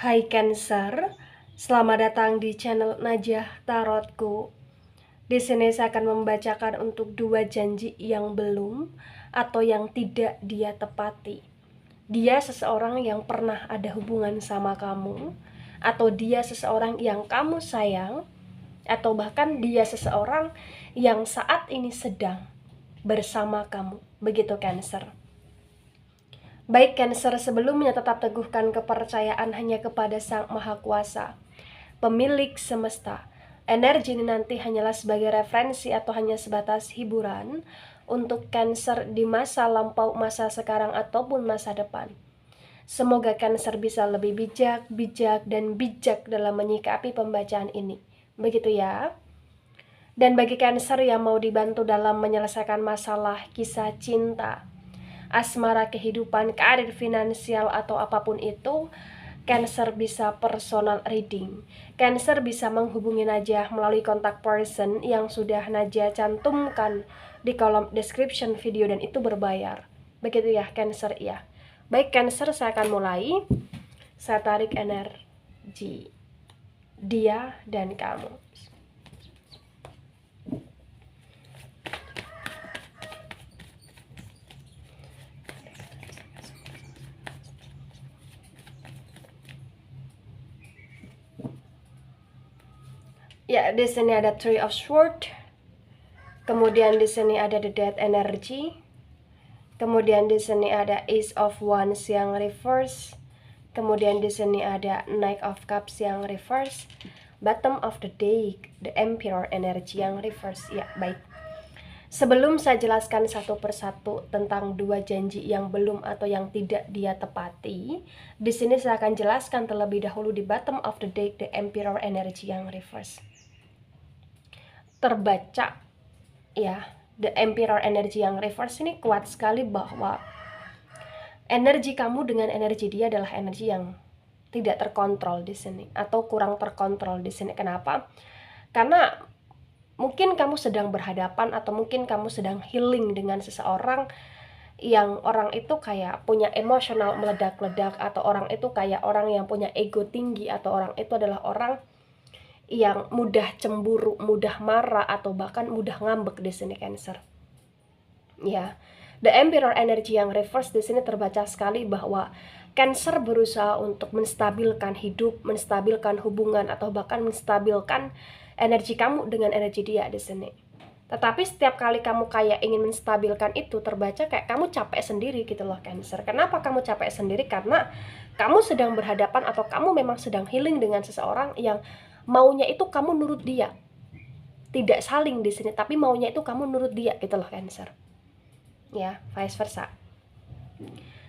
Hai Cancer, selamat datang di channel Najah Tarotku. Di sini saya akan membacakan untuk 2 janji yang belum atau yang tidak dia tepati. Dia seseorang yang pernah ada hubungan sama kamu, atau dia seseorang yang kamu sayang, atau bahkan dia seseorang yang saat ini sedang bersama kamu. Begitu Cancer. Baik Cancer, sebelumnya tetap teguhkan kepercayaan hanya kepada Sang Maha Kuasa, pemilik semesta. Energi ini nanti hanyalah sebagai referensi atau hanya sebatas hiburan untuk Cancer di masa lampau, masa sekarang, ataupun masa depan. Semoga Cancer bisa lebih bijak dalam menyikapi pembacaan ini. Begitu ya. Dan bagi Cancer yang mau dibantu dalam menyelesaikan masalah kisah cinta, asmara, kehidupan, karir, finansial, atau apapun itu, Cancer bisa personal reading. Cancer bisa menghubungi Najah melalui kontak person yang sudah Najah cantumkan di kolom description video, dan itu berbayar. Begitu ya Cancer ya. Baik Cancer, saya akan mulai. Saya tarik energi dia dan kamu. Ya, di sini ada Three of Swords. Kemudian di sini ada the Death Energy. Kemudian di sini ada Ace of Wands yang reverse. Kemudian di sini ada Knight of Cups yang reverse. Bottom of the deck, the Emperor Energy yang reverse. Ya, baik. Sebelum saya jelaskan satu persatu tentang 2 janji yang belum atau yang tidak dia tepati, di sini saya akan jelaskan terlebih dahulu di bottom of the deck, the Emperor Energy yang reverse. Terbaca ya, the Emperor Energy yang reverse ini kuat sekali bahwa energi kamu dengan energi dia adalah energi yang tidak terkontrol di sini atau kurang terkontrol di sini. Kenapa? Karena mungkin kamu sedang berhadapan atau mungkin kamu sedang healing dengan seseorang yang orang itu kayak punya emosional meledak-ledak, atau orang itu kayak orang yang punya ego tinggi, atau orang itu adalah orang yang mudah cemburu, mudah marah, atau bahkan mudah ngambek di sini Cancer. Ya, the Emperor Energy yang reverse di sini terbaca sekali bahwa Cancer berusaha untuk menstabilkan hidup, menstabilkan hubungan, atau bahkan menstabilkan energi kamu dengan energi dia di sini. Tetapi setiap kali kamu kayak ingin menstabilkan itu, terbaca kayak kamu capek sendiri gitu loh Cancer. Kenapa kamu capek sendiri? Karena kamu sedang berhadapan atau kamu memang sedang healing dengan seseorang yang maunya itu kamu nurut dia. Tidak saling di sini, tapi maunya itu kamu nurut dia gitu loh Cancer. Ya, vice versa.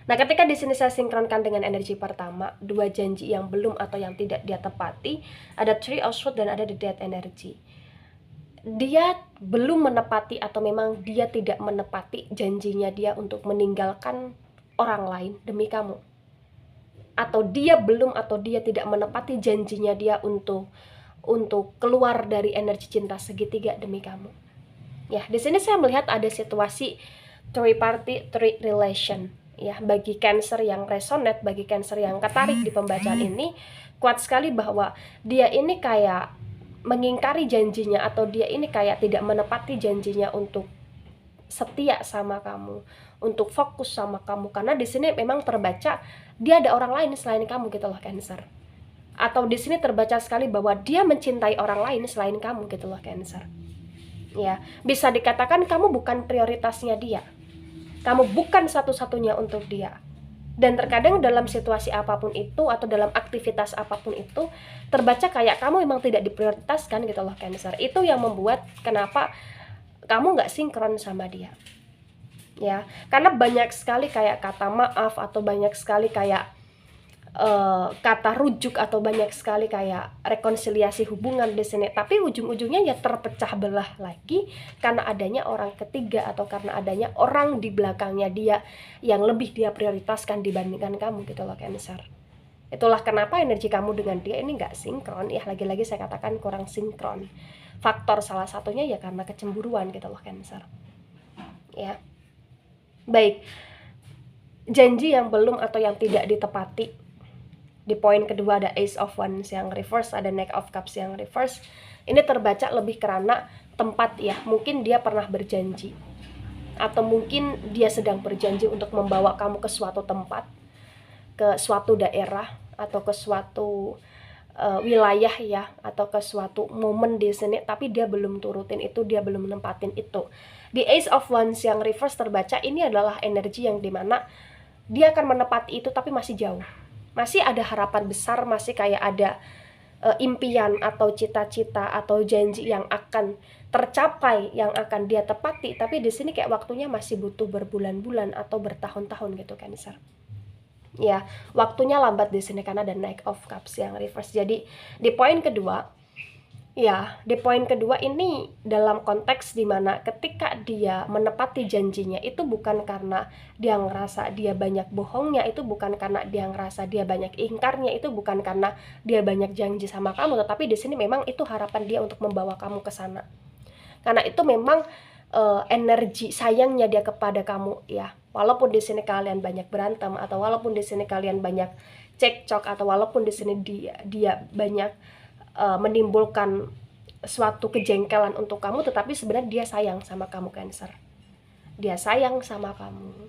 Nah, ketika di sini saya sinkronkan dengan energi pertama, 2 janji yang belum atau yang tidak dia tepati, ada Three of Swords dan ada the Death Energy. Dia belum menepati atau memang dia tidak menepati janjinya dia untuk meninggalkan orang lain demi kamu. Atau dia belum atau dia tidak menepati janjinya dia untuk keluar dari energi cinta segitiga demi kamu. Ya, di sini saya melihat ada situasi three party, three relation. Ya, bagi Cancer yang resonate, bagi Cancer yang ketarik di pembacaan ini, kuat sekali bahwa dia ini kayak mengingkari janjinya, atau dia ini kayak tidak menepati janjinya untuk setia sama kamu, untuk fokus sama kamu. Karena di sini memang terbaca dia ada orang lain selain kamu gitu loh Cancer. Atau di sini terbaca sekali bahwa dia mencintai orang lain selain kamu gitu loh Cancer. Ya, bisa dikatakan kamu bukan prioritasnya dia. Kamu bukan satu-satunya untuk dia. Dan terkadang dalam situasi apapun itu atau dalam aktivitas apapun itu, terbaca kayak kamu memang tidak diprioritaskan gitu loh Cancer. Itu yang membuat kenapa kamu nggak sinkron sama dia. Ya, karena banyak sekali kayak kata maaf, atau banyak sekali kayak kata rujuk, atau banyak sekali kayak rekonsiliasi hubungan di sini, tapi ujung-ujungnya ya terpecah belah lagi karena adanya orang ketiga, atau karena adanya orang di belakangnya dia yang lebih dia prioritaskan dibandingkan kamu gitu loh Cancer. Itulah kenapa energi kamu dengan dia ini nggak sinkron. Ya, lagi-lagi saya katakan kurang sinkron. Faktor salah satunya ya karena kecemburuan gitu loh Cancer. Ya, baik. Janji yang belum atau yang tidak ditepati, Di poin kedua ada Ace of Wands yang reverse, ada Knight of Cups yang reverse. Ini terbaca lebih karena tempat ya, mungkin dia pernah berjanji, atau mungkin dia sedang berjanji untuk membawa kamu ke suatu tempat, ke suatu daerah, atau ke suatu wilayah ya, atau ke suatu momen di sini, tapi dia belum turutin itu, dia belum nempatin itu. Di Ace of Wands yang reverse terbaca ini adalah energi yang dimana dia akan menepati itu tapi masih jauh, masih ada harapan besar, masih kayak ada impian atau cita-cita atau janji yang akan tercapai, yang akan dia tepati, tapi di sini kayak waktunya masih butuh berbulan-bulan atau bertahun-tahun gitu Cancer. Ya, waktunya lambat di sini karena ada Knight of Cups yang reverse. Jadi di poin kedua, ya, di poin kedua ini dalam konteks dimana ketika dia menepati janjinya itu bukan karena dia ngerasa dia banyak bohongnya, itu bukan karena dia ngerasa dia banyak ingkarnya, itu bukan karena dia banyak janji sama kamu, tetapi di sini memang itu harapan dia untuk membawa kamu ke sana. Karena itu memang energi sayangnya dia kepada kamu ya. Walaupun di sini kalian banyak berantem, atau walaupun di sini kalian banyak cekcok, atau walaupun di sini dia banyak menimbulkan suatu kejengkelan untuk kamu, tetapi sebenarnya dia sayang sama kamu Cancer. Dia sayang sama kamu.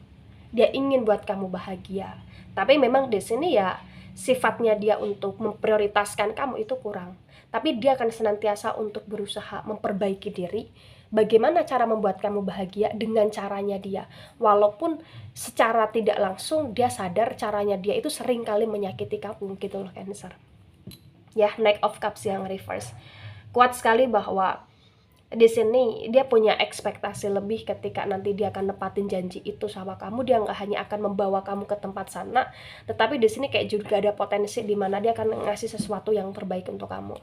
Dia ingin buat kamu bahagia. Tapi memang di sini ya sifatnya dia untuk memprioritaskan kamu itu kurang. Tapi dia akan senantiasa untuk berusaha memperbaiki diri. Bagaimana cara membuat kamu bahagia dengan caranya dia. Walaupun secara tidak langsung dia sadar caranya dia itu sering kali menyakiti kamu gitu loh Cancer. Ya, Knight of Cups yang reverse. Kuat sekali bahwa di sini dia punya ekspektasi lebih ketika nanti dia akan nepatin janji itu sama kamu. Dia nggak hanya akan membawa kamu ke tempat sana, tetapi di sini kayak juga ada potensi di mana dia akan ngasih sesuatu yang terbaik untuk kamu.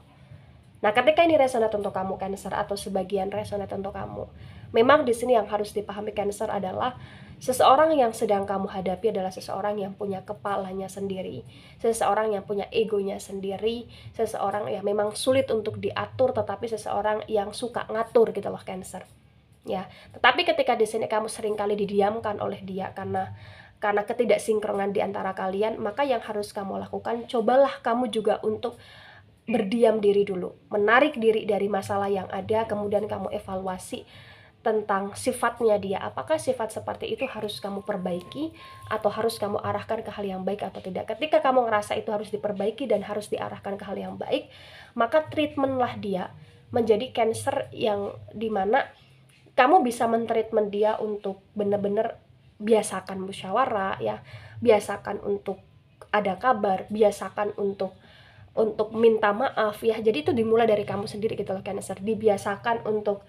Nah, ketika ini resonate untuk kamu Cancer, atau sebagian resonate untuk kamu, memang di sini yang harus dipahami Cancer adalah seseorang yang sedang kamu hadapi adalah seseorang yang punya kepalanya sendiri, seseorang yang punya egonya sendiri, seseorang yang memang sulit untuk diatur, tetapi seseorang yang suka ngatur gitu loh Cancer. Ya, tetapi ketika di sini kamu seringkali didiamkan oleh dia karena ketidaksinkronan di antara kalian, maka yang harus kamu lakukan, cobalah kamu juga untuk berdiam diri dulu, menarik diri dari masalah yang ada, kemudian kamu evaluasi tentang sifatnya dia. Apakah sifat seperti itu harus kamu perbaiki, atau harus kamu arahkan ke hal yang baik atau tidak. Ketika kamu ngerasa itu harus diperbaiki dan harus diarahkan ke hal yang baik, maka treatmentlah dia menjadi Cancer yang dimana kamu bisa mentreatment dia untuk benar-benar biasakan musyawarah ya, biasakan untuk ada kabar, biasakan untuk minta maaf ya. Jadi itu dimulai dari kamu sendiri gitu loh Cancer. Dibiasakan untuk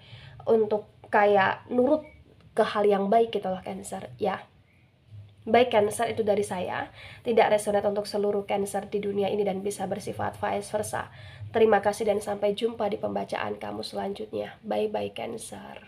kayak nurut ke hal yang baik gitu loh Cancer ya. Baik Cancer, itu dari saya. Tidak resonate untuk seluruh Cancer di dunia ini dan bisa bersifat vice versa. Terima kasih dan sampai jumpa di pembacaan kamu selanjutnya. Bye bye Cancer.